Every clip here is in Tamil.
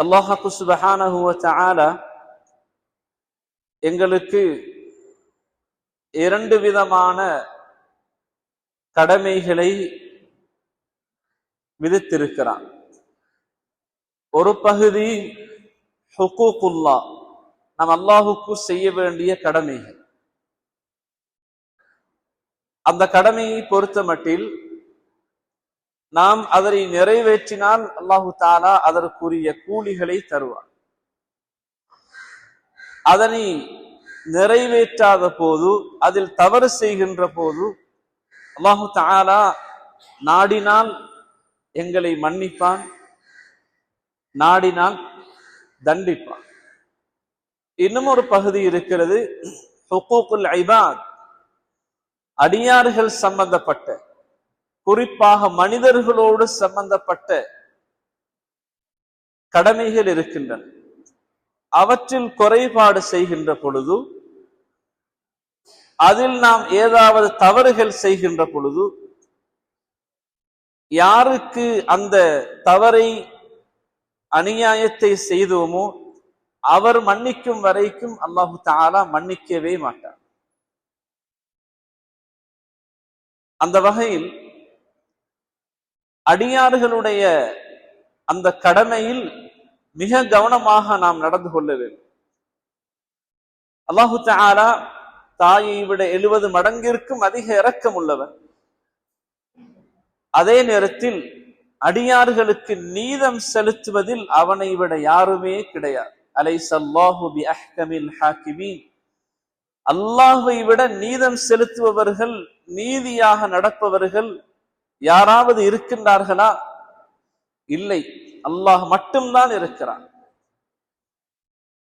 அல்லாஹ் சுப்ஹானஹு வ தஆலா எங்களுக்கு இரண்டு விதமான கடமைகளை விதித்திருக்கிறான். ஒரு பகுதி ஹுகூகுல்லாஹ், நாம் அல்லாஹுக்கு செய்ய வேண்டிய கடமைகள். அந்த கடமையை பொறுத்த மட்டில் நாம் அதனை நிறைவேற்றினால் அல்லாஹு தஆலா அதற்குரிய கூலிகளை தருவார். அதனை நிறைவேற்றாத போது, அதில் தவறு செய்கின்ற போது அல்லாஹு தஆலா நாடினால் எங்களை மன்னிப்பான், நாடினால் தண்டிப்பான். இன்னும் ஒரு பகுதி இருக்கிறது, ஹுகூகுல் இபாத், அடியார்கள் சம்பந்தப்பட்ட, குறிப்பாக மனிதர்களோடு சம்பந்தப்பட்ட கடமைகள் இருக்கின்றன. அவற்றில் குறைபாடு செய்கின்ற பொழுது, அதில் நாம் ஏதாவது தவறுகள் செய்கின்ற பொழுது, யாருக்கு அந்த தவறை அநியாயத்தை செய்தோமோ அவர் மன்னிக்கும் வரைக்கும் அல்லாஹு தஆலா மன்னிக்கவே மாட்டார். அந்த வகையில் அடியார்களுடைய அந்த கடமையில் மிக கவனமாக நாம் நடந்து கொள்ள வேண்டும். அல்லாஹு தஆலா தாயை விட 70 மடங்கிற்கும் அதிக இரக்கம் உள்ளவர். அதே நேரத்தில் அடியார்களுக்கு நீதம் செலுத்துவதில் அவனை விட யாருமே கிடையாது. அலைஸல்லாஹு பிஅஹ்கமில் ஹாக்கிமீன், அல்லாஹ்வை விட நீதம் செலுத்துபவர்கள், நீதியாக நடப்பவர்கள் யாராவது இருக்கின்றார்களா? இல்லை, அல்லாஹ் மட்டும்தான் இருக்கிறான்.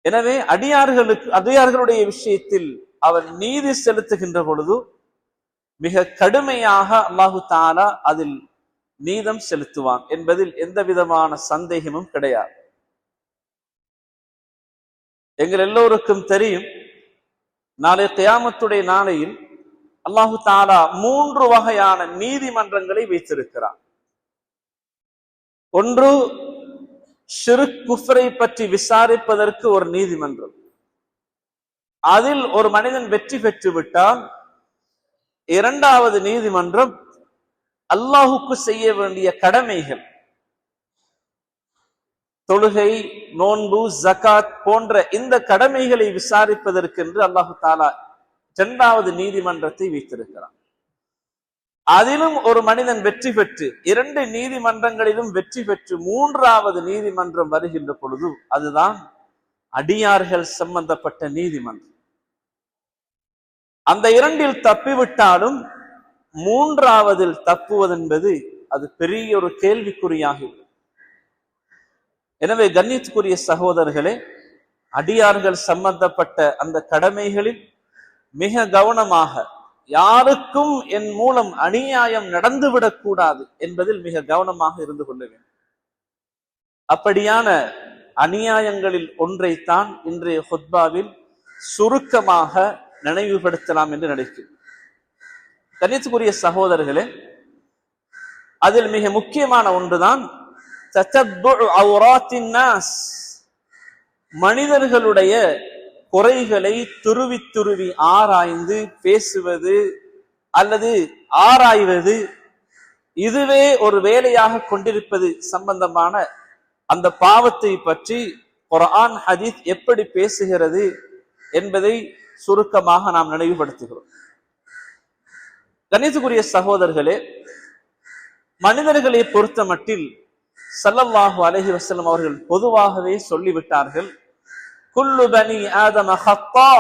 எனவே அடியார்களுடைய விஷயத்தில் அவர் நீதி செலுத்துகின்ற பொழுது மிக கடுமையாக அல்லாஹு தஆலா அதில் நீதம் செலுத்துவான் என்பதில் எந்த விதமான சந்தேகமும் கிடையாது. எங்கள் எல்லோருக்கும் தெரியும், நாளை கியாமத்துடைய நாளையில் அல்லாஹு தஆலா 3 வகையான நீதிமன்றங்களை வைத்திருக்கிறார். ஒன்று, ஷிர்க் குஃப்ரை பற்றி விசாரிப்பதற்கு ஒரு நீதிமன்றம். அதில் ஒரு மனிதன் வெற்றி பெற்று விட்டால் இரண்டாவது நீதிமன்றம் அல்லாஹுக்கு செய்ய வேண்டிய கடமைகள், தொழுகை, நோன்பு, ஜகாத் போன்ற இந்த கடமைகளை விசாரிப்பதற்கென்று அல்லாஹு தஆலா இரண்டாவது நீதிமன்றத்தை வைத்திருக்கிறார். அதிலும் ஒரு மனிதன் வெற்றி பெற்று, 2 நீதிமன்றங்களிலும் வெற்றி பெற்று மூன்றாவது நீதிமன்றம் வருகின்ற பொழுது அதுதான் அடியார்கள் சம்பந்தப்பட்ட நீதிமன்றம். அந்த 2இல் தப்பிவிட்டாலும் மூன்றாவதில் தப்புவதென்பது அது பெரிய ஒரு கேள்விக்குறியாகும். எனவே கண்ணியத்துக்குரிய சகோதரர்களே, அடியார்கள் சம்பந்தப்பட்ட அந்த கடமைகளில் மிக கவனமாக, யாருக்கும் என் மூலம் அநியாயம் நடந்துவிடக் கூடாது என்பதில் மிக கவனமாக இருந்து கொள்ள வேண்டும். அப்படியான அநியாயங்களில் ஒன்றைத்தான் இன்றைய ஹுத்பாவில் சுருக்கமாக நினைவுபடுத்தலாம் என்று நினைக்கிறேன். கண்ணியத்துக்குரிய சகோதரர்களே, அதில் மிக முக்கியமான ஒன்றுதான் தத்தப்புஉ அவ்ராத்தின் நாஸ், மனிதர்களுடைய குறைகளை துருவி துருவி ஆராய்ந்து பேசுவது அல்லது ஆராய்வது, இதுவே ஒரு வேலையாக கொண்டிருப்பது சம்பந்தமான அந்த பாவத்தை பற்றி குர்ஆன் ஹதீஸ் எப்படி பேசுகிறது என்பதை சுருக்கமாக நாம் நினைவுபடுத்துகிறோம். கண்ணியத்துக்குரிய சகோதரர்களே, மனிதர்களை பொறுத்த மட்டில் ஸல்லல்லாஹு அலைஹி வஸல்லம் அவர்கள் பொதுவாகவே சொல்லிவிட்டார்கள், குல்லு பனி ஆதம ஹத்தா,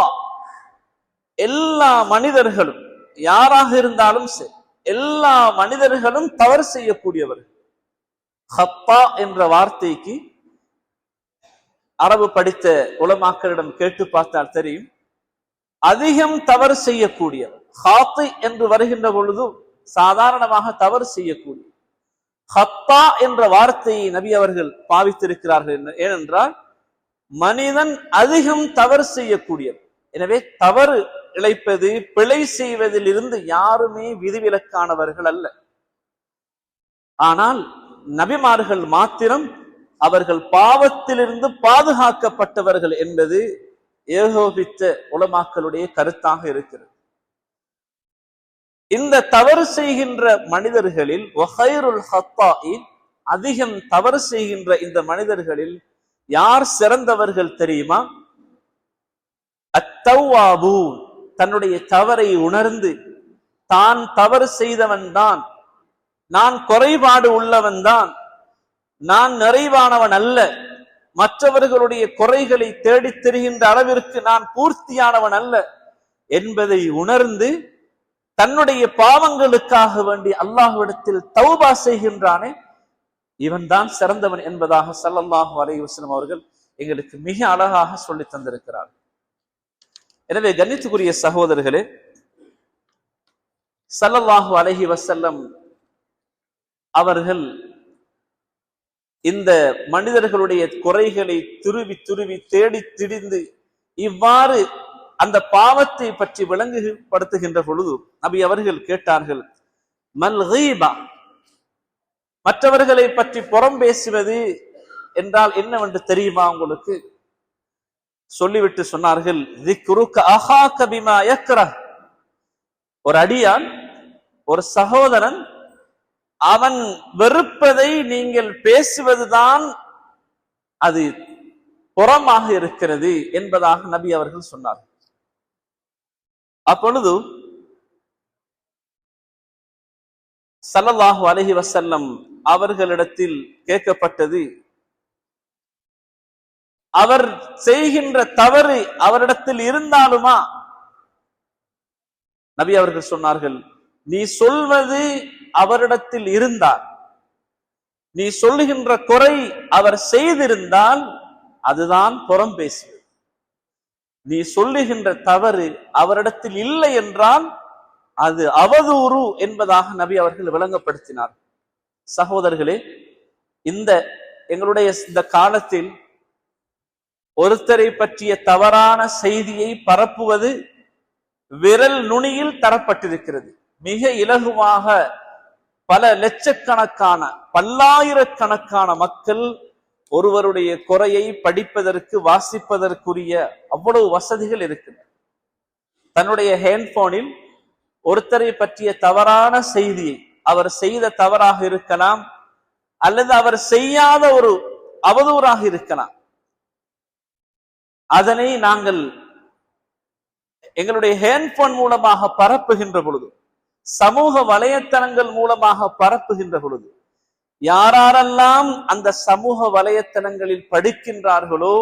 எல்லா மனிதர்களும் யாராக இருந்தாலும் சரி, எல்லா மனிதர்களும் தவறு செய்யக்கூடியவர்கள். ஹத்தா என்ற வார்த்தைக்கு அரபு படித்த உலமாக்களிடம் கேட்டு பார்த்தால் தெரியும், அதிகம் தவறு செய்யக்கூடியவர். ஹாத்தி என்று வருகின்ற பொழுது சாதாரணமாக தவறு செய்யக்கூடிய, ஹத்தா என்ற வார்த்தையை நபி அவர்கள் பாவித்திருக்கிறார்கள். ஏனென்றால் மனிதன் அதிகம் தவறு செய்யக்கூடியவர். எனவே தவறு இழைப்பது, பிழை செய்வதில் இருந்து யாருமே விதிவிலக்கானவர்கள் அல்ல. ஆனால் நபிமார்கள் மாத்திரம் அவர்கள் பாவத்திலிருந்து பாதுகாக்கப்பட்டவர்கள் என்பது ஏகோபித்த உலமாக்களுடைய கருத்தாக இருக்கிறது. இந்த தவறு செய்கின்ற மனிதர்களில் அதிகம் தவறு செய்கின்ற இந்த மனிதர்களில் யார் சிறந்தவர்கள் தெரியுமா? அத்தவ்வாபு, தன்னுடைய தவறை உணர்ந்து தான் தவறு செய்தவன் தான், நான் குறைபாடு உள்ளவன் தான், நான் நிறைவானவன் அல்ல, மற்றவர்களுடைய குறைகளை தேடித் திரிகின்ற அளவிற்கு நான் பூர்த்தியானவன் அல்ல என்பதை உணர்ந்து தன்னுடைய பாவங்களுக்காக வேண்டி அல்லாஹ்விடத்தில் தௌபா செய்கின்றானே, இவன் தான் சிறந்தவன் என்பதாக ஸல்லல்லாஹு அலைஹி வஸல்லம் அவர்கள் எங்களுக்கு மிக அழகாக சொல்லி தந்திருக்கிறார். எனவே கண்ணியத்துக்குரிய சகோதரர்களே, ஸல்லல்லாஹு அலைஹி வஸல்லம் அவர்கள் இந்த மனிதர்களுடைய குறைகளை துருவி துருவி தேடி திடிந்து இவ்வாறு அந்த பாவத்தை பற்றி விளங்குபடுத்துகின்ற பொழுது நபி அவர்கள் கேட்டார்கள், மல் கீபா, மற்றவர்களை பற்றி புறம் பேசுவது என்றால் என்னவென்று தெரியுமா உங்களுக்கு? சொல்லிவிட்டு சொன்னார்கள், ذِكْرُكَ أَخَاكَ بِمَا يَكْرَهُ, ஒரு அடியான், ஒரு சகோதரன், அவன் வெறுப்பதை நீங்கள் பேசுவதுதான் அது புறமாக இருக்கிறது என்பதாக நபி அவர்கள் சொன்னார். அப்பொழுது ஸல்லல்லாஹு அலைஹி வஸல்லம் அவர்களிடத்தில் கேட்கப்பட்டது, அவர் செய்கின்ற தவறு அவரிடத்தில் இருந்தாலுமா? நபி அவர்கள் சொன்னார்கள், நீ சொல்வது அவரிடத்தில் இருந்தால், நீ சொல்லுகின்ற குறை அவர் செய்திருந்தால் அதுதான் புறம் பேசுவது. நீ சொல்லுகின்ற தவறு அவரிடத்தில் இல்லை என்றால் அது அவதூறு என்பதாக நபி அவர்கள் விளங்கப்படுத்தினார். சகோதரர்களே, எங்களுடைய இந்த காலத்தில் ஒருத்தரை பற்றிய தவறான செய்தியை பரப்புவது விரல் நுனியில் தரப்பட்டிருக்கிறது. மிக இலகுவாக பல லட்சக்கணக்கான பல்லாயிரக்கணக்கான மக்கள் ஒருவருடைய குறையை படிப்பதற்கு வாசிப்பதற்குரிய அவ்வளவு வசதிகள் இருக்கின்றன. தன்னுடைய ஹேண்ட்போனில் ஒருத்தரை பற்றிய தவறான செய்தியை, அவர் செய்த தவறாக இருக்கலாம் அல்லது அவர் செய்யாத ஒரு அவதூறாக இருக்கலாம், அதனை நாங்கள் எங்களுடைய ஹேண்ட்போன் மூலமாக பரப்புகின்ற பொழுது, சமூக வலைத்தளங்கள் மூலமாக பரப்புகின்ற பொழுது, யாரெல்லாம் அந்த சமூக வலைத்தளங்களில் படிக்கின்றார்களோ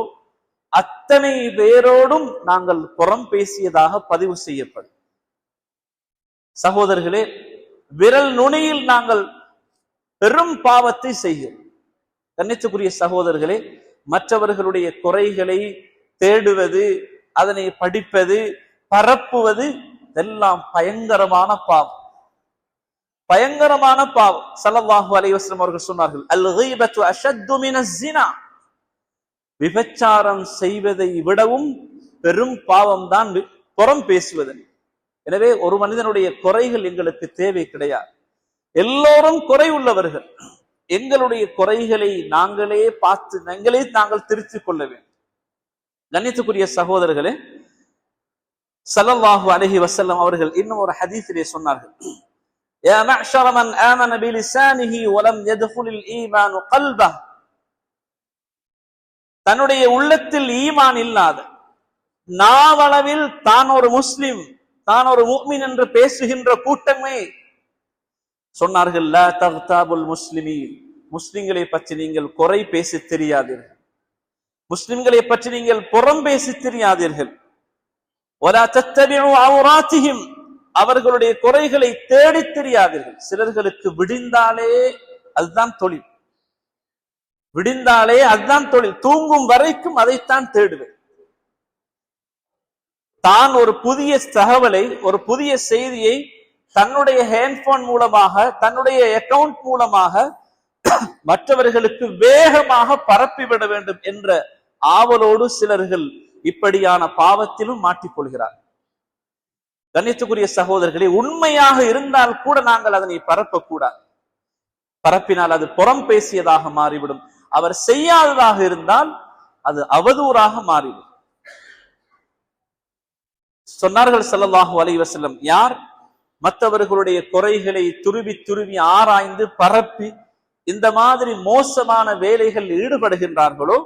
அத்தனை பேரோடும் நாங்கள் புறம் பேசியதாக பதிவு செய்யப்படும். சகோதரர்களே, விரல் நுனியில் நாங்கள் பெரும் பாவத்தை செய்கிறோம். கண்ணியத்துக்குரிய சகோதரர்களே, மற்றவர்களுடைய குறைகளை தேடுவது, அதனை படிப்பது, பரப்புவது இதெல்லாம் பயங்கரமான பாவம், பயங்கரமான பாவம். ஸல்லல்லாஹு அலைஹி வஸல்லம் அவர்கள் சொன்னார்கள், அல் கீபத்து அஷத்து மினஸ் ஸினா, விபச்சாரம் செய்வதை விடவும் பெரும் பாவம் தான் புறம் பேசுவது. எனவே ஒரு மனிதனுடைய குறைகள் எங்களுக்கு தேவை கிடையாது. எல்லோரும் குறை உள்ளவர்கள். எங்களுடைய குறைகளை நாங்களே பார்த்து நாங்கள் திருத்திக் கொள்ள வேண்டும். கண்ணியத்துக்குரிய சகோதரர்களே, ஸல்லல்லாஹு அலைஹி வஸல்லம் அவர்கள் இன்னும் ஒரு ஹதீஸிலே சொன்னார்கள், யா மஅஷர மன் ஆமன பிலிசானிஹி வலம் யத்குலில் ஈமானு கல்பஹ், தன்னுடைய உள்ளத்தில் ஈமான் இல்லாத, நாவளவில் தான் ஒரு முஸ்லிம், தான் ஒரு முஃமின் என்று பேசுகின்ற கூட்டமே சொன்னார்கள், லா தக்தாபுல் முஸ்லிமீன், முஸ்லிம்களை பற்றி நீங்கள் குறை பேசி தெரியாதீர்கள், முஸ்லிம்களை பற்றி நீங்கள் புறம் பேசி தெரியாதீர்கள். வலா தத்தபிஉ அவ்ராத்திஹிம், அவர்களுடைய குறைகளை தேடி தெரியாதீர்கள். சிலர்களுக்கு விடிந்தாலே அதுதான் தொழில், விடிந்தாலே அதுதான் தொழில், தூங்கும் வரைக்கும் அதைத்தான் தேடுவேன். தான் ஒரு புதிய தகவலை, ஒரு புதிய செய்தியை தன்னுடைய ஹேண்ட்போன் மூலமாக, தன்னுடைய அக்கவுண்ட் மூலமாக மற்றவர்களுக்கு வேகமாக பரப்பிவிட வேண்டும் என்ற ஆவலோடு சிலர்கள் இப்படியான பாவத்திலும் மாட்டிக்கொள்கிறார். கண்ணியத்துக்குரிய சகோதரர்களே, உண்மையாக இருந்தால் கூட நாங்கள் அதனை பரப்பக்கூடாது. பரப்பினால் அது புறம் பேசியதாக மாறிவிடும். அவர் செய்யாததாக இருந்தால் அது அவதூறாக மாறிவிடும். சொன்னார்கள் ஸல்லல்லாஹு அலைஹி வஸல்லம், யார் மற்றவர்களுடைய குறைகளை துருவி துருவி ஆராய்ந்து பரப்பி இந்த மாதிரி மோசமான வேலைகள் ஈடுபடுகின்றார்களோ,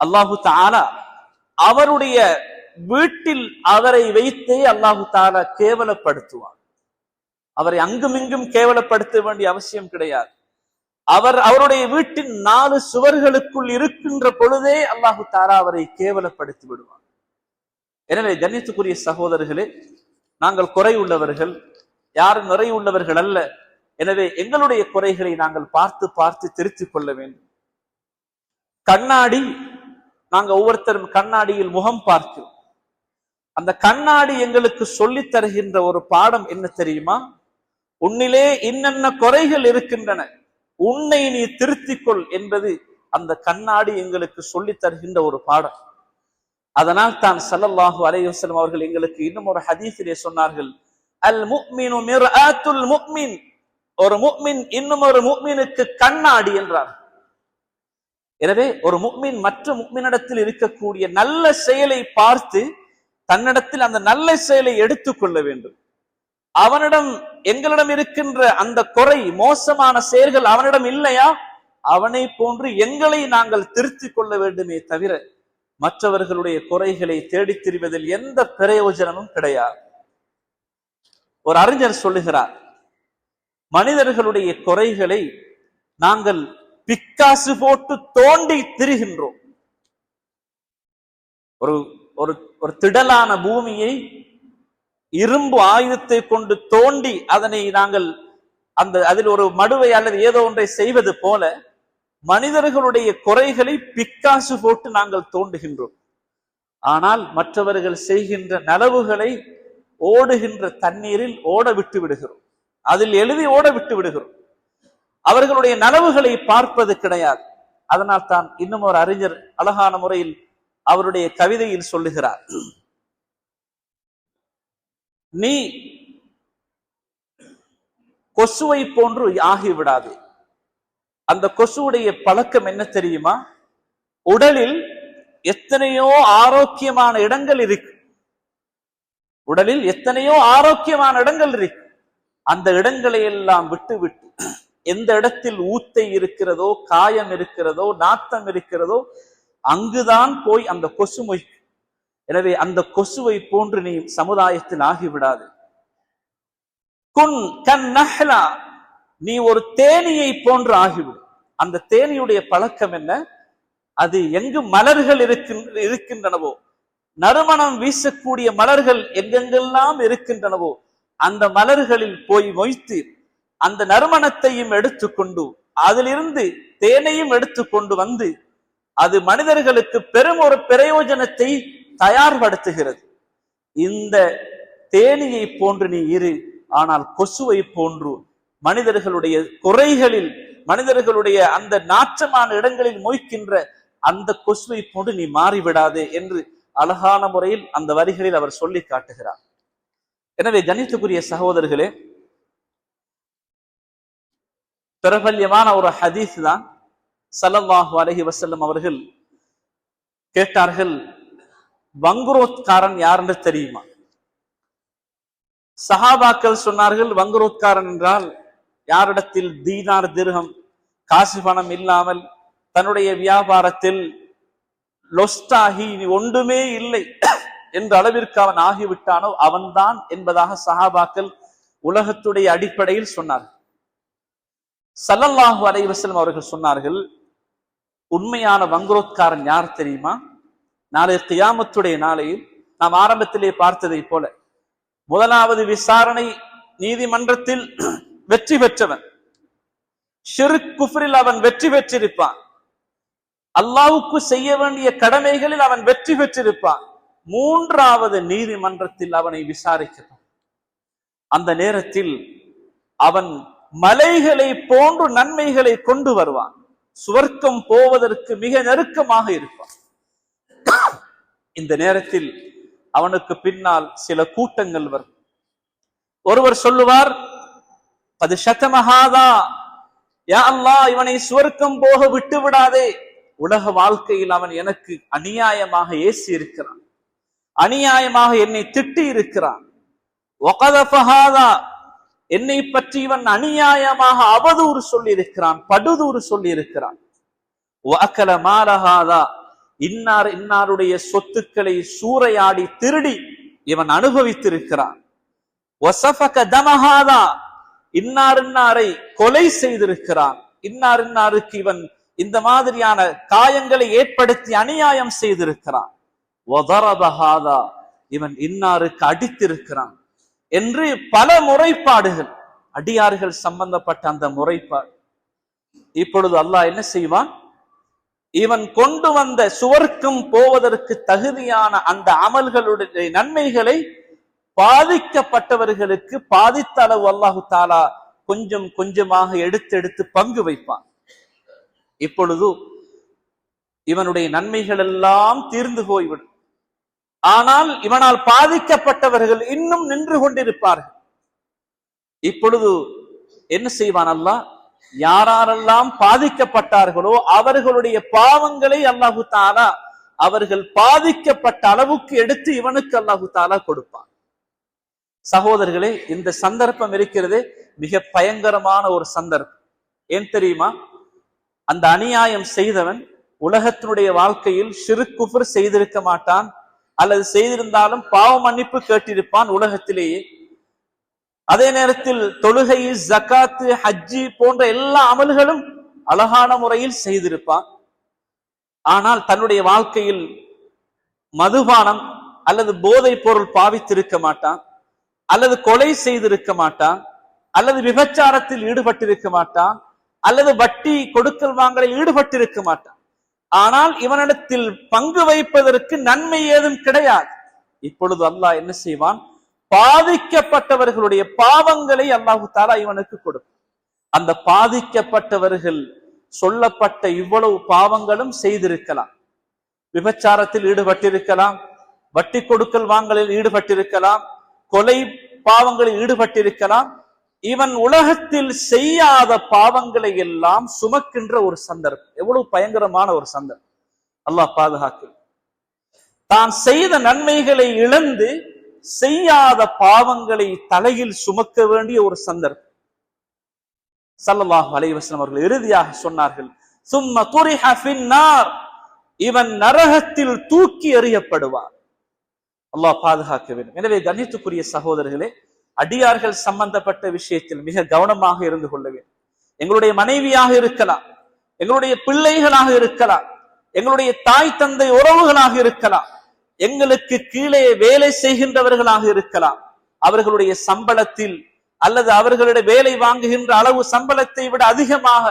அல்லாஹு தஆலா அவருடைய வீட்டில் அவரை வைத்தே அல்லாஹு தஆலா கேவலப்படுத்துவார். அவரை அங்குமிங்கும் கேவலப்படுத்த வேண்டிய அவசியம் கிடையாது. அவருடைய வீட்டின் 4 சுவர்களுக்குள் இருக்கின்ற பொழுதே அல்லாஹு தஆலா அவரை கேவலப்படுத்தி விடுவார். எனவே கண்ணியத்துக்குரிய சகோதரர்களே, நாங்கள் குறை உள்ளவர்கள், யாரும் நிறை உள்ளவர்கள் அல்ல. எனவே எங்களுடைய குறைகளை நாங்கள் பார்த்து பார்த்து திருத்திக் கொள்ள வேண்டும். கண்ணாடி, நாங்க ஒவ்வொருத்தரும் கண்ணாடியில் முகம் பார்க்கிறோம். அந்த கண்ணாடி எங்களுக்கு சொல்லித் தருகின்ற ஒரு பாடம் என்ன தெரியுமா? உன்னிலே இன்னென்ன குறைகள் இருக்கின்றன, உன்னை நீ திருத்திக் கொள் என்பது அந்த கண்ணாடி எங்களுக்கு சொல்லித் தருகின்ற ஒரு பாடம். அதனால் தான் ஸல்லல்லாஹு அலைஹி வஸல்லம் அவர்கள் எங்களுக்கு இன்னும் ஒரு ஹதீஸிலே சொன்னார்கள், அல் முஃமினு மிர்ஆத்துல் முஃமின், ஒரு முஃமின் இன்னும் ஒரு முஃமினுக்கு கண்ணாடி என்றார். எனவே ஒரு முஃமின் மற்ற முஃமினிடத்தில் இருக்கக்கூடிய நல்ல செயலை பார்த்து தன்னிடத்தில் அந்த நல்ல செயலை எடுத்துக்கொள்ள வேண்டும். அவனிடம் எங்களிடம் இருக்கின்ற அந்த குறை, மோசமான செயல்கள் அவனிடம் இல்லையா, அவனை போன்று எங்களை நாங்கள் திருத்திக் கொள்ள வேண்டுமே தவிர மற்றவர்களுடைய குறைகளை தேடித் திரிவதில் எந்த பிரயோஜனமும் கிடையாது. ஒரு அறிஞர் சொல்லுகிறார், மனிதர்களுடைய குறைகளை நாங்கள் பிக்காசு போட்டு தோண்டி திரிகின்றோம். ஒரு திடலான பூமியை இரும்பு ஆயுதத்தை கொண்டு தோண்டி அதனை நாங்கள் அதில் ஒரு மடுவை அல்லது ஏதோ ஒன்றை செய்வது போல மனிதர்களுடைய குறைகளை பிக்காசு போட்டு நாங்கள் தோண்டுகின்றோம். ஆனால் மற்றவர்கள் செய்கின்ற நலவுகளை ஓடுகின்ற தண்ணீரில் ஓட விட்டு விடுகிறோம், அதில் எழுதி ஓட விட்டு விடுகிறோம். அவர்களுடைய நலவுகளை பார்ப்பது கிடையாது. அதனால் தான் இன்னும் ஒரு அறிஞர் அழகான முறையில் அவருடைய கவிதையில் சொல்லுகிறார், நீ கொசுவை போன்று ஆகிவிடாது. அந்த கொசுவுடைய பழக்கம் என்ன தெரியுமா? உடலில் எத்தனையோ ஆரோக்கியமான இடங்கள் இருக்கு, உடலில் எத்தனையோ ஆரோக்கியமான இடங்கள் இருக்கு. அந்த இடங்களை எல்லாம் விட்டு விட்டு எந்த இடத்தில் ஊத்தை இருக்கிறதோ, காயம் இருக்கிறதோ, நாத்தம் இருக்கிறதோ, அங்குதான் போய் அந்த கொசு மொய்க்கும். எனவே அந்த கொசுவை போன்று நீ சமுதாயத்தில் ஆகிவிடாது. குன் கன் நஹ்லா, நீ ஒரு தேனியை போன்று ஆகிவிடும். அந்த தேனியுடைய பழக்கம் என்ன? அது எங்கு மலர்கள் இருக்கின்றனவோ, நறுமணம் வீசக்கூடிய மலர்கள் எங்கெங்கெல்லாம் இருக்கின்றனவோ அந்த மலர்களில் போய் மொய்த்து அந்த நறுமணத்தையும் எடுத்துக்கொண்டு அதிலிருந்து தேனையும் எடுத்துக்கொண்டு வந்து அது மனிதர்களுக்கு பெரும் ஒரு பிரயோஜனத்தை தயார்படுத்துகிறது. இந்த தேனியை போன்று நீ இரு, ஆனால் கொசுவை போன்று மனிதர்களுடைய குறைகளில், மனிதர்களுடைய அந்த நாற்றமான இடங்களில் மொய்க்கின்ற அந்த கொசுவை போன்று நீ மாறிவிடாதே என்று அழகான முறையில் அந்த வரிகளில் அவர் சொல்லி காட்டுகிறார். எனவே கணித்துக்குரிய சகோதரர்களே, பிரபல்யமான ஒரு ஹதீஸ் தான். ஸல்லல்லாஹு அலைஹி வஸல்லம் அவர்கள் கேட்டார்கள், வங்குரோத்காரன் யார் என்று தெரியுமா? சஹாபாக்கள் சொன்னார்கள், வங்குரோத்காரன் என்றால் யாரிடத்தில் தீனார் திர்ஹம் காசு பணம் இல்லாமல் தன்னுடைய வியாபாரத்தில் லொஸ்டாகி ஒன்றுமே இல்லை என்ற அளவிற்கு அவன் ஆகிவிட்டானோ அவன்தான் என்பதாக சஹாபாக்கள் உலகத்துடைய அடிப்படையில் சொன்னார்கள். ஸல்லல்லாஹு அலைஹி வஸல்லம் அவர்கள் சொன்னார்கள், உண்மையான வங்குரோத்காரன் யார் தெரியுமா? நாளை கியாமத்துடைய நாளையில் நாம் ஆரம்பத்திலே பார்த்ததை போல முதலாவது விசாரணை நீதிமன்றத்தில் வெற்றி பெற்றவன், ஷிர்க் குஃப்ரில் அவன் வெற்றி பெற்றிருப்பான், அல்லாஹ்வுக்கு செய்ய வேண்டிய கடமைகளில் அவன் வெற்றி பெற்றிருப்பான். மூன்றாவது நீதிமன்றத்தில் அவனை விசாரிக்கிறான். அந்த நேரத்தில் அவன் மலைகளை போன்று நன்மைகளை கொண்டு வருவான், சுவர்க்கம் போவதற்கு மிக நெருக்கமாக இருப்பான். இந்த நேரத்தில் அவனுக்கு பின்னால் சில கூட்டங்கள் வரும். ஒருவர் சொல்லுவார், அது ஷதமஹாதா, யா அல்லாஹ் இவனை சுவர்க்கம் போக விட்டு விடாதே, உலக வாழ்க்கையில் அவன் எனக்கு அநியாயமாக ஏசி இருக்கிறான், அநியாயமாக என்னை திட்டி இருக்கிறான், என்னை பற்றி இவன் அநியாயமாக அவதூறு சொல்லி இருக்கிறான், படுதூறு சொல்லி இருக்கிறான், இன்னார் இன்னாருடைய சொத்துக்களை சூறையாடி திருடி இவன் அனுபவித்திருக்கிறான், இன்னார் இன்னாரை கொலை செய்திருக்கிறான், இன்னார் இன்னாருக்கு இவன் இந்த மாதிரியான காயங்களை ஏற்படுத்தி அநியாயம் செய்திருக்கிறான், இவன் இன்னாருக்கு அடித்திருக்கிறான் என்று பல முறைப்பாடுகள், அடியார்கள் சம்பந்தப்பட்ட அந்த முறைப்பாடு. இப்பொழுது அல்லாஹ் என்ன செய்வான், இவன் கொண்டு வந்த சுவர்க்கம் போவதற்கு தகுதியான அந்த அமல்களுடைய நன்மைகளை பாதிக்கப்பட்டவர்களுக்கு பாதித்த அளவு அல்லாஹு தாலா கொஞ்சம் கொஞ்சமாக எடுத்து பங்கு வைப்பான். இப்பொழுது இவனுடைய நன்மைகள் எல்லாம் தீர்ந்து போய்விடும். ஆனால் இவனால் பாதிக்கப்பட்டவர்கள் இன்னும் நின்று கொண்டிருப்பார்கள். இப்பொழுது என்ன செய்வான் அல்லாஹ், யாரெல்லாம் பாதிக்கப்பட்டார்களோ அவர்களுடைய பாவங்களை அல்லாஹு தாலா அவர்கள் பாதிக்கப்பட்ட அளவுக்கு எடுத்து இவனுக்கு அல்லாஹு தாலா கொடுப்பான். சகோதரர்களே, இந்த சந்தர்ப்பம் இருக்கிறது மிக பயங்கரமான ஒரு சந்தர்ப்பம். ஏன் தெரியுமா, அந்த அநியாயம் செய்தவன் உலகத்தினுடைய வாழ்க்கையில் ஷிர்க் குஃப்ர் செய்திருக்க மாட்டான், அல்லது செய்திருந்தாலும் பாவ மன்னிப்பு கேட்டிருப்பான் உலகத்திலேயே. அதே நேரத்தில் தொழுகை, ஜகாத்து, ஹஜ்ஜி போன்ற எல்லா அமல்களும் அழகான முறையில் செய்திருப்பான். ஆனால் தன்னுடைய வாழ்க்கையில் மதுபானம் அல்லது போதை பொருள் பாவித்திருக்க மாட்டான், அல்லது கொலை செய்திருக்க மாட்டான், அல்லது விபச்சாரத்தில் ஈடுபட்டிருக்க மாட்டான், அல்லது வட்டி கொடுக்கல் வாங்கலில் ஈடுபட்டிருக்க மாட்டான். ஆனால் இவனிடத்தில் பங்கு வைப்பதற்கு நன்மை ஏதும் கிடையாது. இப்பொழுது அல்லாஹ் என்ன செய்வான், பாதிக்கப்பட்டவர்களுடைய பாவங்களை அல்லாஹு தாலா இவனுக்கு கொடுப்பான். அந்த பாதிக்கப்பட்டவர்கள் சொல்லப்பட்ட இவ்வளவு பாவங்களும் செய்திருக்கலாம், விபச்சாரத்தில் ஈடுபட்டிருக்கலாம், வட்டி கொடுக்கல் வாங்கலில் ஈடுபட்டிருக்கலாம், கொலை பாவங்களில் ஈடுபட்டிருக்கலாம். இவன் உலகத்தில் செய்யாத பாவங்களை எல்லாம் சுமக்கின்ற ஒரு சந்தர்ப்பம். எவ்வளவு பயங்கரமான ஒரு சந்தர்ப்பம்! அல்லாஹ் பாதுகாக்கு. தான் செய்த நன்மைகளை இழந்து செய்யாத பாவங்களை தலையில் சுமக்க வேண்டிய ஒரு சந்தர்ப்பம். ஸல்லல்லாஹு அலைஹி வஸல்லம் அவர்கள் இறுதியாக சொன்னார்கள், சும்ம துரிஹ ஃபின்னார், இவன் நரகத்தில் தூக்கி எறியப்படுவார். அல்லாஹ் பாதுகாக்க வேண்டும். எனவே கண்ணியத்துக்குரிய சகோதரர்களே, அடியார்கள் சம்பந்தப்பட்ட விஷயத்தில் மிக கவனமாக இருந்து கொள்ள வேண்டும். எங்களுடைய மனைவியாக இருக்கலாம், எங்களுடைய பிள்ளைகளாக இருக்கலாம், எங்களுடைய தாய் தந்தை உறவுகளாக இருக்கலாம், எங்களுக்கு கீழே வேலை செய்கின்றவர்களாக இருக்கலாம். அவர்களுடைய சம்பளத்தில் அல்லது அவர்களுடைய வேலை வாங்குகின்ற அளவு சம்பளத்தை விட அதிகமாக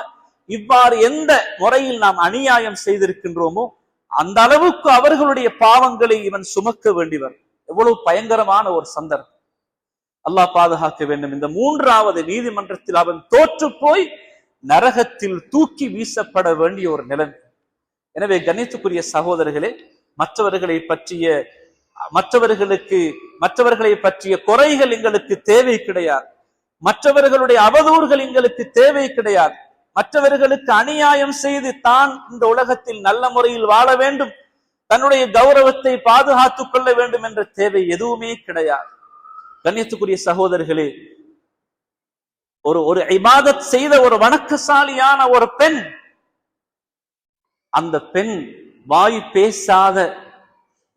இவ்வாறு எந்த முறையில் நாம் அநியாயம் செய்திருக்கின்றோமோ அந்த அளவுக்கு அவர்களுடைய பாவங்களை இவன் சுமக்க வேண்டியவர். எவ்வளவு பயங்கரமான ஒரு சந்தர்ப்பம்! அல்லாஹ் பாதுகாக்க வேண்டும். இந்த மூன்றாவது நீதிமன்றத்தில் அவன் தோற்று போய் நரகத்தில் தூக்கி வீசப்பட வேண்டிய ஒரு நிலைமை. எனவே கண்ணியத்துக்குரிய சகோதரர்களே, மற்றவர்களை பற்றிய குறைகள் எங்களுக்கு தேவை கிடையாது, மற்றவர்களுடைய அவதூறுகள் எங்களுக்கு தேவை கிடையாது, மற்றவர்களுக்கு அநியாயம் செய்து தான் இந்த உலகத்தில் நல்ல முறையில் வாழ வேண்டும், தன்னுடைய கௌரவத்தை பாதுகாத்துக் கொள்ள வேண்டும் என்ற தேவை எதுவுமே கிடையாது. கண்ணியத்துக்குரிய சகோதரர்களே, ஒரு இபாதத் செய்த ஒரு வணக்கசாலியான ஒரு பெண், அந்த பெண் வாய் பேசாத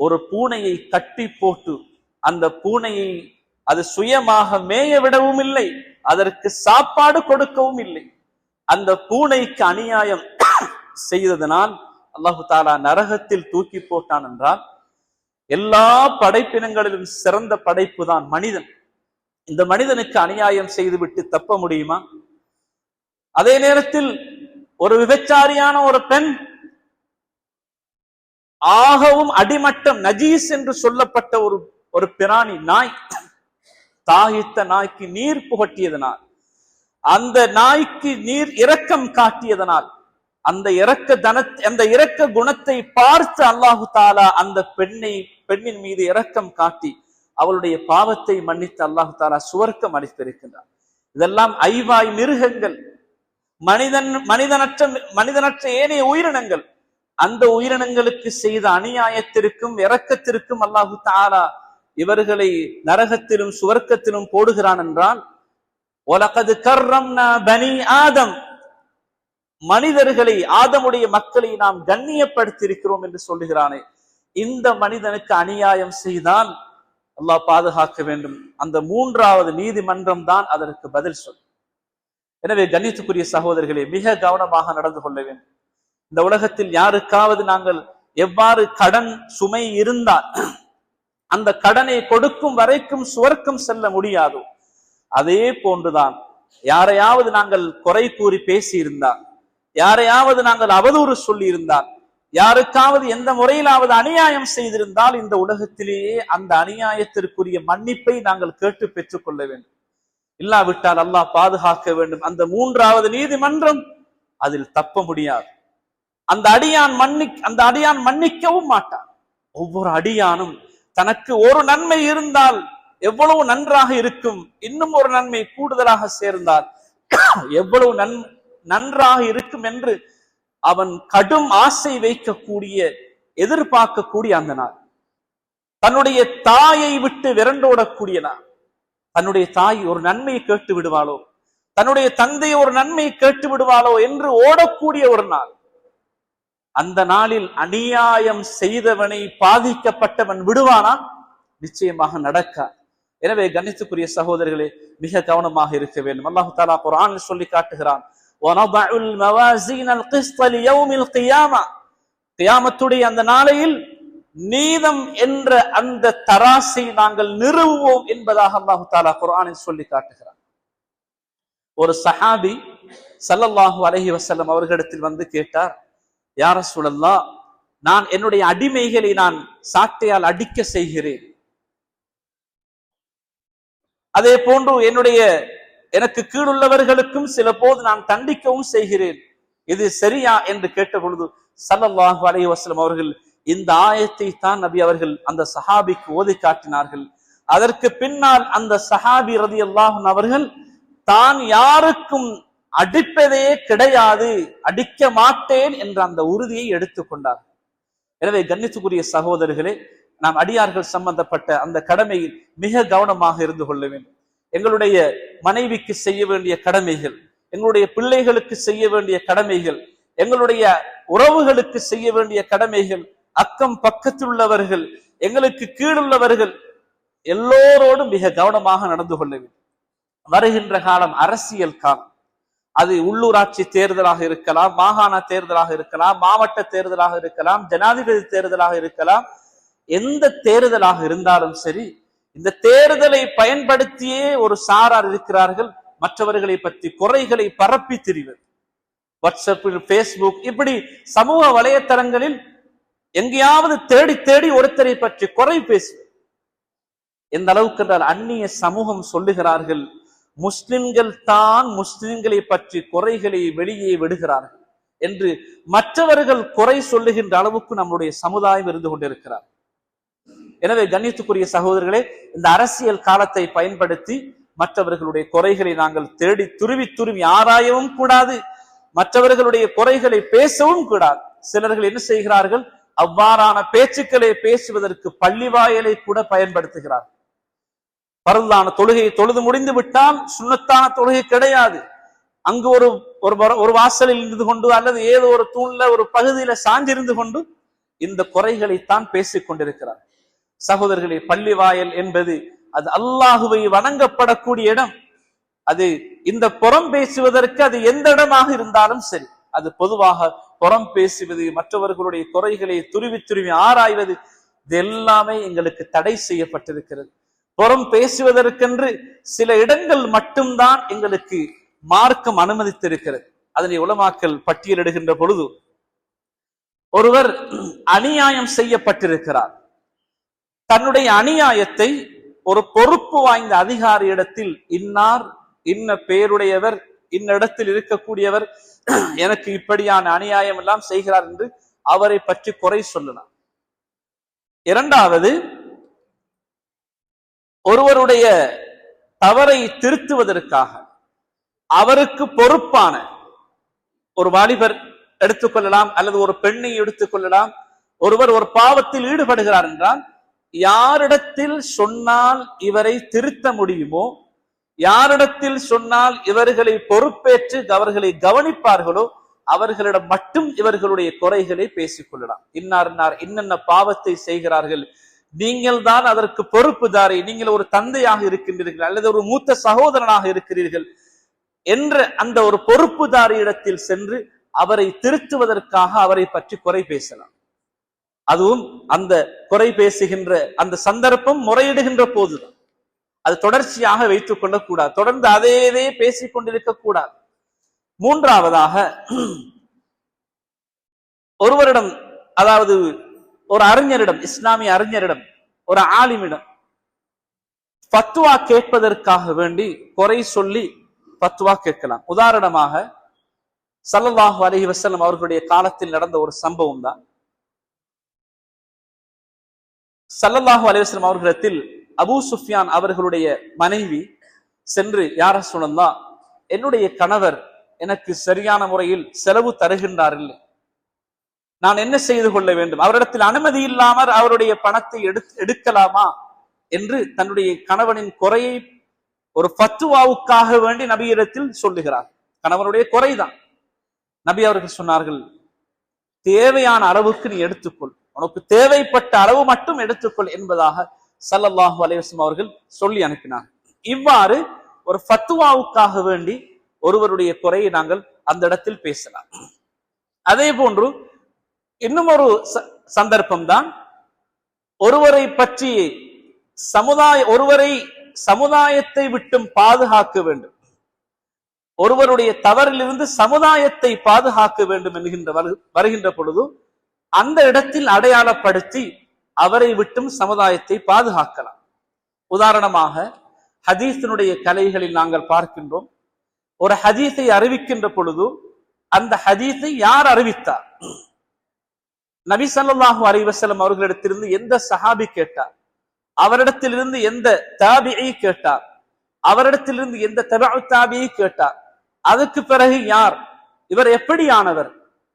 ஒரு பூனையை கட்டி போட்டு அந்த பூனையை அது சுயமாக மேய விடவும் இல்லை, அதற்கு சாப்பாடு கொடுக்கவும் இல்லை. அந்த பூனைக்கு அநியாயம் செய்ததனால் அல்லாஹு தாலா நரகத்தில் தூக்கி போட்டான் என்றால், எல்லா படைப்பினங்களிலும் சிறந்த படைப்பு தான் மனிதன். இந்த மனிதனுக்கு அநியாயம் செய்துவிட்டு தப்ப முடியுமா? அதே நேரத்தில் ஒரு விபச்சாரியான ஒரு பெண், ஆகவும் அடிமட்டம் நஜீஸ் என்று சொல்லப்பட்ட ஒரு பிராணி நாய், தாகித்த நாய்க்கு நீர் புகட்டியதனால், அந்த நாய்க்கு நீர் இரக்கம் காட்டியதனால், அந்த இரக்க குணத்தை பார்த்து அல்லாஹு தாலா அந்த பெண்ணின் மீது இரக்கம் காட்டி அவளுடைய பாவத்தை மன்னித்து அல்லாஹு தாலா சுவர்க்கம் அளித்திருக்கின்றார். இதெல்லாம் ஐவாய் மிருகங்கள், மனிதனற்ற ஏனைய உயிரினங்கள், அந்த உயிரினங்களுக்கு செய்த அநியாயத்திற்கும் இரக்கத்திற்கும் அல்லாஹு தஆலா இவர்களை நரகத்திலும் சுவர்க்கத்திலும் போடுகிறான் என்றால், வலகத் கர்ரம்னா பனி ஆதம், மனிதர்களை, ஆதமுடைய மக்களை நாம் கண்ணியப்படுத்தி இருக்கிறோம் என்று சொல்லுகிறானே, இந்த மனிதனுக்கு அநியாயம் செய்தால் அல்லாஹ் பாதுகாக்க வேண்டும். அந்த மூன்றாவது நீதிமன்றம் தான் அதற்கு பதில் சொல். எனவே கண்ணியத்துக்குரிய சகோதரர்களே, மிக கவனமாக நடந்து கொள்ள வேண்டும். இந்த உலகத்தில் யாருக்காவது நாங்கள் எவ்வாறு கடன் சுமை இருந்தால் அந்த கடனை கொடுக்கும் வரைக்கும் சுவர்க்கம் செல்ல முடியாதோ, அதே போன்றுதான் யாரையாவது நாங்கள் குறை கூறி பேசி இருந்தால், யாரையாவது நாங்கள் அவதூறு சொல்லி இருந்தால், யாருக்காவது எந்த முறையிலாவது அநியாயம் செய்திருந்தால், இந்த உலகத்திலேயே அந்த அநியாயத்திற்குரிய மன்னிப்பை நாங்கள் கேட்டு பெற்றுக் கொள்ள வேண்டும். இல்லாவிட்டால் அல்லாஹ் பாதுகாக்க வேண்டும். அந்த மூன்றாவது நீதிமன்றம் அதில் தப்ப முடியாது. அந்த அடியான் மன்னிக்கவும் மாட்டான். ஒவ்வொரு அடியானும் தனக்கு ஒரு நன்மை இருந்தால் எவ்வளவு நன்றாக இருக்கும், இன்னும் ஒரு நன்மை கூடுதலாக சேர்ந்தால் எவ்வளவு நன்றாக இருக்கும் என்று அவன் கடும் ஆசை வைக்கக்கூடிய, எதிர்பார்க்கக்கூடிய அந்த நாள், தன்னுடைய தாயை விட்டு விரண்டோடக்கூடிய நாள், தன்னுடைய தாய் ஒரு நன்மையை கேட்டு விடுவாளோ, தன்னுடைய தந்தை ஒரு நன்மையை கேட்டு விடுவாளோ என்று ஓடக்கூடிய ஒரு நாள். அந்த நாளில் அநியாயம் செய்தவனை, பாதிக்கப்பட்டவன் விடுவானா? நிச்சயமாக நடக்க. எனவே கண்ணியத்துக்குரிய சகோதரர்களே, மிக கவனமாக இருக்க வேண்டும். அல்லாஹ் தஆலா குர்ஆனில் சொல்லி காட்டுகிறான், வனதஉல் மவாஸீனல் கிஸ்த லியௌமில் கியாமா, கியாமத்துடைய அந்த நாளையில் நீதம் என்ற அந்த தராசை நாங்கள் நிறுவுவோம் என்பதாக அல்லாஹ் தஆலா குர்ஆனில் சொல்லி காட்டுகிறான். ஒரு சஹாபி ஸல்லல்லாஹு அலைஹி வஸல்லம் அவர்களிடத்தில் வந்து கேட்டார், யா ரசூலல்லாஹ், நான் என்னுடைய அடிமைகளை நான் சாட்டையால் அடிக்க செய்கிறேன், அதே போன்று எனக்கு கீழுள்ளவர்களுக்கும் சில போது நான் தண்டிக்கவும் செய்கிறேன், இது சரியா என்று கேட்ட பொழுது ஸல்லல்லாஹு அலைஹி வஸல்லம் அவர்கள் இந்த ஆயத்தை தான் நபி அவர்கள் அந்த சஹாபிக்கு ஓதி காட்டினார்கள். அதற்கு பின்னால் அந்த சஹாபி ரலியல்லாஹு அன்ஹு அவர்கள் தான் யாருக்கும் அடிப்பதே கிடையாது, அடிக்க மாட்டேன் என்ற அந்த உறுதியை எடுத்துக்கொண்டார். எனவே கண்ணியத்துக்குரிய சகோதரர்களே, நாம் அடியார்கள் சம்பந்தப்பட்ட அந்த கடமையில் மிக கவனமாக இருந்து கொள்ள வேண்டும். எங்களுடைய மனைவிக்கு செய்ய வேண்டிய கடமைகள், எங்களுடைய பிள்ளைகளுக்கு செய்ய வேண்டிய கடமைகள், எங்களுடைய உறவுகளுக்கு செய்ய வேண்டிய கடமைகள், அக்கம் பக்கத்தில் உள்ளவர்கள், எங்களுக்கு கீழுள்ளவர்கள் எல்லோரோடும் மிக கவனமாக நடந்து கொள்ள வேண்டும். வருகின்ற காலம் அரசியல் காலம். அது உள்ளூராட்சி தேர்தலாக இருக்கலாம், மாகாண தேர்தலாக இருக்கலாம், மாவட்ட தேர்தலாக இருக்கலாம், ஜனாதிபதி தேர்தலாக இருக்கலாம். எந்த தேர்தலாக இருந்தாலும் சரி, இந்த தேர்தலை பயன்படுத்தியே ஒரு சாரார் இருக்கிறார்கள் மற்றவர்களை பற்றி குறைகளை பரப்பி திரிவது. வாட்ஸ்அப்பில், பேஸ்புக், இப்படி சமூக வலைத்தளங்களில் எங்கேயாவது தேடி தேடி ஒருத்தரை பற்றி குறை பேசுவது. எந்த அளவுக்கு என்றால், அந்நிய சமூகம் சொல்லுகிறார்கள், முஸ்லிம்கள் தான் முஸ்லிம்களை பற்றி குறைகளை வெளியே விடுகிறார்கள் என்று மற்றவர்கள் குறை சொல்லுகின்ற அளவுக்கு நம்முடைய சமுதாயம் இருந்து கொண்டிருக்கிறார். எனவே கண்ணியத்துக்குரிய சகோதரர்களே, இந்த அரசியல் காலத்தை பயன்படுத்தி மற்றவர்களுடைய குறைகளை நாங்கள் தேடி துருவி ஆராயவும் கூடாது, மற்றவர்களுடைய குறைகளை பேசவும் கூடாது. சிலர்கள் என்ன செய்கிறார்கள், அவ்வாறான பேச்சுக்களை பேசுவதற்கு பள்ளி வாயலை கூட பயன்படுத்துகிறார். பரலான தொழுகையை தொழுது முடிந்து விட்டால் சுன்னத்தான தொழுகை கிடையாது. அங்கு ஒரு வாசலில் இருந்து கொண்டு அல்லது ஏதோ ஒரு தூண்ல ஒரு பகுதியில சாஞ்சிருந்து கொண்டு இந்த குறைகளைத்தான் பேசிக் கொண்டிருக்கிறார். சகோதரர்களே, பள்ளி வாயல் என்பது அது அல்லாஹுவை வணங்கப்படக்கூடிய இடம். அது இந்த புறம் பேசுவதற்கு அது எந்த இடமாக இருந்தாலும் சரி, அது பொதுவாக புறம் பேசுவது, மற்றவர்களுடைய குறைகளை துருவி ஆராய்வது, இது எல்லாமே எங்களுக்கு தடை செய்யப்பட்டிருக்கிறது. புறம் பேசுவதற்கென்று சில இடங்கள் மட்டும்தான் எங்களுக்கு மார்க்கம் அனுமதித்திருக்கிறது. அதனை உலமாக்கள் பட்டியலிடுகின்ற பொழுது, ஒருவர் அநியாயம் செய்யப்பட்டிருக்கிறார், தன்னுடைய அநியாயத்தை ஒரு பொறுப்பு வாய்ந்த அதிகாரியிடத்தில், இன்னார் இன்ன பெயருடையவர், இன்னிடத்தில் இருக்கக்கூடியவர் எனக்கு இப்படியான அநியாயம் எல்லாம் செய்கிறார் என்று அவரை பற்றி குறை சொல்லலாம். இரண்டாவது, ஒருவருடைய தவறை திருத்துவதற்காக அவருக்கு பொறுப்பான ஒரு வாலிபர் எடுத்துக்கொள்ளலாம், அல்லது ஒரு பெண்ணை எடுத்துக்கொள்ளலாம். ஒருவர் ஒரு பாவத்தில் ஈடுபடுகிறார் என்றால், யாரிடத்தில் சொன்னால் இவரை திருத்த முடியுமோ, யாரிடத்தில் சொன்னால் இவர்களை பொறுப்பேற்று அவர்களை கவனிப்பார்களோ அவர்களிடம் மட்டும் இவர்களுடைய குறைகளை பேசிக் கொள்ளலாம். இன்னார் இன்னென்ன பாவத்தை செய்கிறார்கள், நீங்கள் தான் அதற்கு பொறுப்புதாரி, நீங்கள் ஒரு தந்தையாக இருக்கின்றீர்கள் அல்லது ஒரு மூத்த சகோதரனாக இருக்கிறீர்கள் என்ற அந்த ஒரு பொறுப்புதாரி இடத்தில் சென்று அவரை திருத்துவதற்காக அவரை பற்றி குறை பேசலாம். அதுவும் அந்த குறை பேசுகின்ற அந்த சந்தர்ப்பம் முறையிடுகின்ற போதுதான். அது தொடர்ச்சியாக வைத்துக் கொள்ளக்கூடாது, தொடர்ந்து அதே பேசிக் கொண்டிருக்க கூடாது. மூன்றாவதாக, ஒருவரிடம், அதாவது ஒரு அறிஞரிடம், இஸ்லாமிய அறிஞரிடம், ஒரு ஆலிமிடம் ஃபத்வா கேட்பதற்காக வேண்டி குறை சொல்லி ஃபத்வா கேட்கலாம். உதாரணமாக ஸல்லல்லாஹு அலைஹி வஸல்லம் அவர்களுடைய காலத்தில் நடந்த ஒரு சம்பவம் தான். ஸல்லல்லாஹு அலைஹி வஸல்லம் அவர்களிடத்தில் அபூ சுஃப்யான் அவர்களுடைய மனைவி சென்று, யா ரசூலல்லாஹ், என்னுடைய கணவர் எனக்கு சரியான முறையில் செலவு தருகின்றார் இல்லை, நான் என்ன செய்து கொள்ள வேண்டும், அவரிடத்தில் அனுமதி இல்லாமல் அவருடைய பணத்தை எடுக்கலாமா என்று தன்னுடைய கணவனின் குறையை ஒரு ஃபத்வாவுக்காக வேண்டி நபியிடத்தில் சொல்லுகிறார். கணவனுடைய குறைதான். நபி அவர்கள் சொன்னார்கள், தேவையான அளவுக்கு நீ எடுத்துக்கொள், உனக்கு தேவைப்பட்ட அளவு மட்டும் எடுத்துக்கொள் என்பதாக ஸல்லல்லாஹு அலைஹி வஸல்லம் அவர்கள் சொல்லி அனுப்பினார். இவ்வாறு ஒரு ஃபத்வாவுக்காக வேண்டி ஒருவருடைய குறையை நாங்கள் அந்த இடத்தில் பேசலாம். அதே போன்று இன்னும் ஒரு சந்தர்ப்பம் தான், ஒருவரை பற்றி ஒருவரை சமுதாயத்தை விட்டும் பாதுகாக்க வேண்டும், ஒருவருடைய தவறிலிருந்து சமுதாயத்தை பாதுகாக்க வேண்டும் என்கின்ற வருகின்ற பொழுது அந்த இடத்தில் அடையாளப்படுத்தி அவரை விட்டும் சமுதாயத்தை பாதுகாக்கலாம். உதாரணமாக ஹதீஸினுடைய கலைகளில் நாங்கள் பார்க்கின்றோம், ஒரு ஹதீஸை அறிவிக்கின்ற பொழுது அந்த ஹதீஸை யார் அறிவித்தார், நபி ஸல்லல்லாஹு அலைஹி வஸல்லம் அவர்களிடத்திலிருந்து எந்த சஹாபி கேட்டார், அவரிடத்திலிருந்து எந்த தாபிஈ கேட்டார், அவரிடத்திலிருந்து எந்த தபஉ தாபிஈ கேட்டார், அதுக்கு பிறகு யார், இவர் எப்படியானவர்,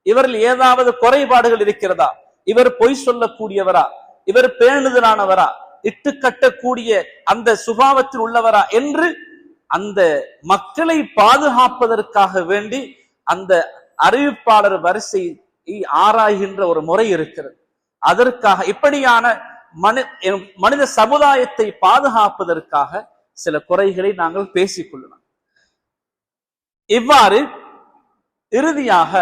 இவரில் ஏதாவது குறைபாடுகள் இருக்கிறதா, இவர் பொய் சொல்லக்கூடியவரா, இவர் பேணுதலானவரா, இட்டு கட்டக்கூடிய அந்த சுபாவத்தில் உள்ளவரா என்று அந்த மக்களை பாதுகாப்பதற்காக வேண்டி அந்த அறிவிப்பாளர் வரிசை ஆராய்கின்ற ஒரு முறை இருக்கிறது. அதற்காக இப்படியான மனித சமுதாயத்தை பாதுகாப்பதற்காக சில குறைகளை நாங்கள் பேசிக்கொள்ளலாம். இவ்வாறு இறுதியாக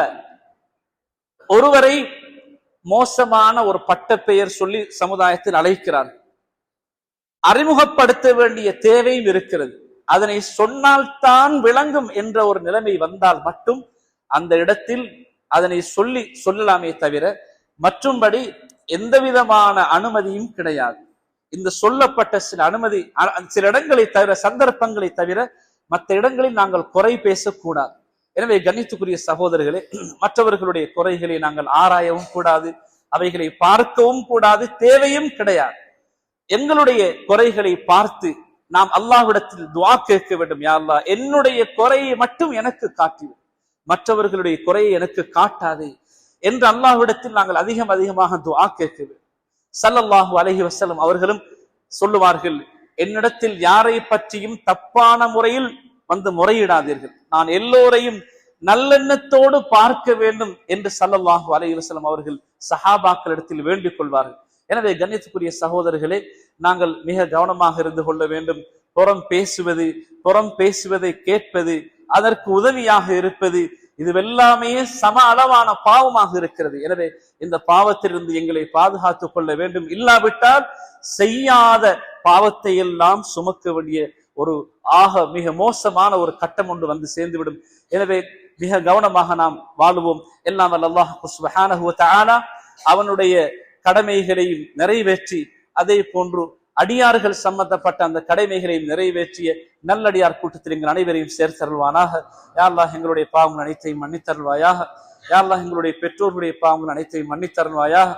ஒருவரை மோசமான ஒரு பட்ட பெயர் சொல்லி சமுதாயத்தில் அழைக்கிறார், அறிமுகப்படுத்த வேண்டிய தேவையும் இருக்கிறது. அதனை சொன்னால்தான் விளங்கும் என்ற ஒரு நிலைமை வந்தால் மட்டும் அந்த இடத்தில் அதனை சொல்லலாமே தவிர மற்றும்படி எந்த விதமான அனுமதியும் கிடையாது. இந்த சொல்லப்பட்ட சில இடங்களை தவிர, சந்தர்ப்பங்களை தவிர மற்ற இடங்களில் நாங்கள் குறை பேசக்கூடாது. எனவே கண்ணியத்துக்குரிய சகோதரர்களே, மற்றவர்களுடைய குறைகளை நாங்கள் ஆராயவும் கூடாது, அவைகளை பார்க்கவும் கூடாது, தேவையும் கிடையாது. எங்களுடைய குறைகளை பார்த்து நாம் அல்லாஹ்விடத்தில் துஆ கேட்க வேண்டும், யா அல்லாஹ், என்னுடைய குறையை மட்டும் எனக்கு காட்டி, மற்றவர்களுடைய குறையை எனக்கு காட்டாதே என்று அல்லாஹ்விடத்தில் நாங்கள் அதிகமாக துஆ கேட்க வேண்டும். ஸல்லல்லாஹு அலைஹி வஸல்லம் அவர்களும் சொல்லுவார்கள், என்னிடத்தில் யாரை பற்றியும் தப்பான முறையில் வந்து முறையிடாதீர்கள், நான் எல்லோரையும் நல்லெண்ணத்தோடு பார்க்க வேண்டும் என்று ஸல்லல்லாஹு அலைஹி வஸல்லம் அவர்கள் சஹாபாக்களிடத்தில் வேண்டிக் கொள்வார்கள். எனவே கண்ணியத்துக்குரிய சகோதரர்களே, நாங்கள் மிக கவனமாக இருந்து கொள்ள வேண்டும். புறம் பேசுவதை கேட்பது, அதற்கு உதவியாக இருப்பது, இதுவெல்லாமே சம அளவான பாவமாக இருக்கிறது. எனவே இந்த பாவத்திலிருந்து எங்களை பாதுகாத்துக் கொள்ள வேண்டும். இல்லாவிட்டால் செய்யாத பாவத்தை எல்லாம் சுமக்க வேண்டிய ஒரு மிக மோசமான ஒரு கட்டம் ஒன்று வந்து சேர்ந்துவிடும். எனவே மிக கவனமாக நாம் வாழுவோம். எல்லாம் வல்ல அல்லாஹ் சுப்ஹானஹு வ தஆலா அவனுடைய கடமைகளையும் நிறைவேற்றி, அதே போன்று அடியார்கள் சம்பந்தப்பட்ட அந்த கடமைகளையும் நிறைவேற்றிய நல்லடியார் கூட்டத்தில் எங்கள் அனைவரையும் சேர்த்தருள்வானாக. யா அல்லாஹ், எங்களுடைய பாவங்கள் அனைத்தையும் மன்னித்தருள்வாயாக. யா அல்லாஹ், எங்களுடைய பெற்றோர்களுடைய பாவங்கள் அனைத்தையும் மன்னித்தருள்வாயாக.